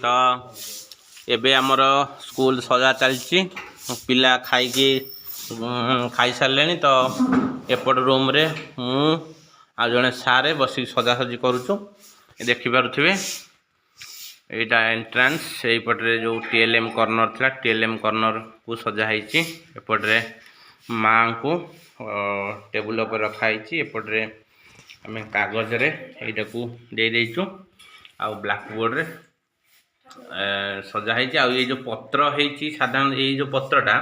तो एबे आमर स्कूल सजा चलती पिला खाई खाई सारे तो एपट रूम रे मु आ जड़े सारे बस सजासजी करुचु देखिपे यहाँ एंट्रांस से पटे जो टीएलएम कॉर्नर था टीएलएम कॉर्नर को सजाई एपटे माँ को टेबुल पर रखाई एपटे आम कागज रे यहाँ को दे देचु आ ब्लैक बोर्ड रे सजाई ये जो पत्र है साधारण ये जो पत्रटा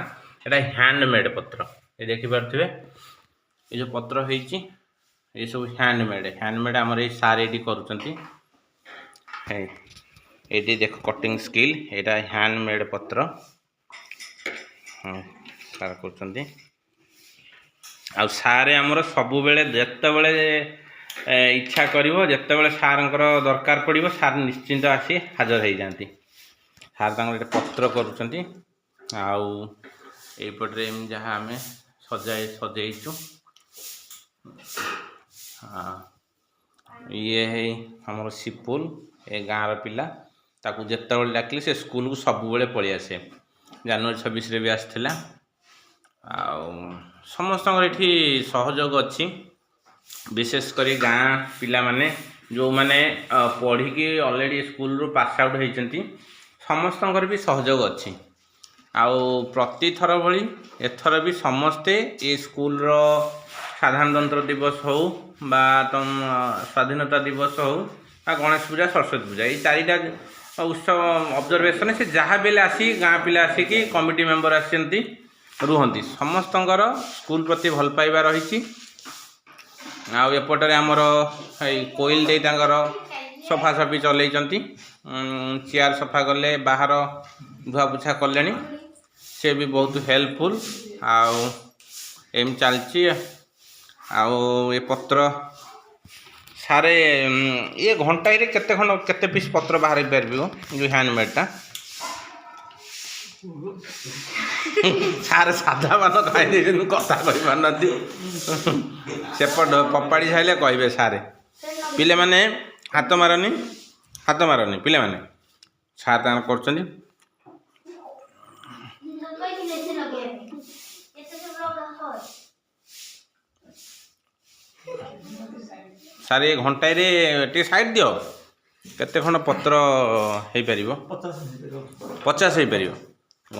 ये हैंडमेड पत्र ये देखिपे ये जो पत्र है ये सब हैंडमेड आमर ये सारे ये करुँच ये देख कटिंग स्किल यहाँ हैंडमेड पत्र सार कर सारे आमर सबु बेले जिते बड़े इच्छा करिवो जिते बड़े सारंकर दरकार पड़िवो सार निश्चिंत आसी हाजर हो जाती सार तक पत्र करुँच आउपटे जहाँ आम सजैचु ये है हमर सिपुल ए गाँव पिला ताकू जिते बड़े डाकिले से स्कूल को सब बेले पलि आसे जनवरी 26 भी आसला समस्त ये सहयोग अच्छी विशेषकर गाँ पिला माने जो माने पढ़ी की ऑलरेडी स्कूल रू पास आउट होती समस्त भी सहयोग अच्छी आउ प्रति थर भली एथर भी समस्ते ये स्कूल रो साधारणतंत्र दिवस हो बा स्वाधीनता दिवस हो गणेश पूजा सरस्वती पूजा ये चारिटा उत्सव ऑब्जर्वेशन से जहाँ बेले आसी गाँ पिला आसिक कमिटी मेंबर आसती रुहंती समस्त स्कूल प्रति भल पाइबा रही आउपटे आमर कोइल दे सफा सफी चलती चेयर सफा कले बाहर धुआ पुछा कले से भी बहुत हेल्पफुल आम चलती ये पत्र सारे ये घंटा केते खंड केते पीस पत्र बाहर पार जो हैंडमेडटा सारे साधा मान खाई कथा कही पारती सेपट पपाड़ी सारे कहे सारे पिले माने हाथ मारनी पिले माने सार कर सारे ये घंटे साइड दियो केते खंड पत्र हो पार 50 हो पार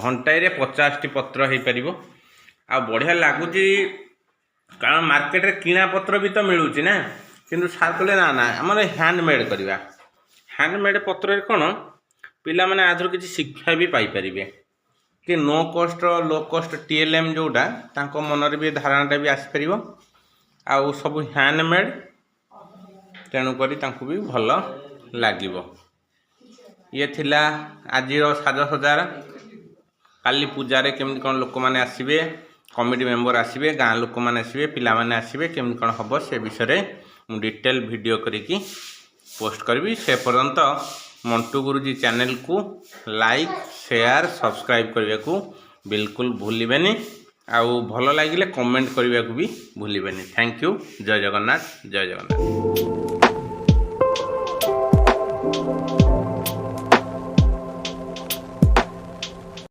घंटे 50 पत्र हो पार आ बढ़िया लगुच कारण मार्केट रे किणा पत्र भी तो मिलूँ ना किंतु सार कहले ना ना आम हैंडमेड करवा हैंडमेड पत्र कौन पिला माने आधर किसी शिक्षा भी पाइपर कि no cost low cost TLM जोटा तांको मनरे भी धारणाटा भी आसपार आउ सब हैंडमेड तेणुक भी भल लगे ये थिला आज साजसजार काली पूजारे केमती कौन लोक मैंने आसबे कमिटी मेंबर आसबे गाँ लोक मैंने आसबे पिला माने आसबे केमती कौन हम से विषय में डिटेल वीडियो करी पोस्ट करी से पर्यंत मंटू गुरुजी चैनल को लाइक शेयर सब्सक्राइब करने को बिल्कुल भूलिबेनी आउ भल लगे कमेंट करने को भी भूलिबेनी। Thank you. जय जगन्नाथ जय जगन्नाथ।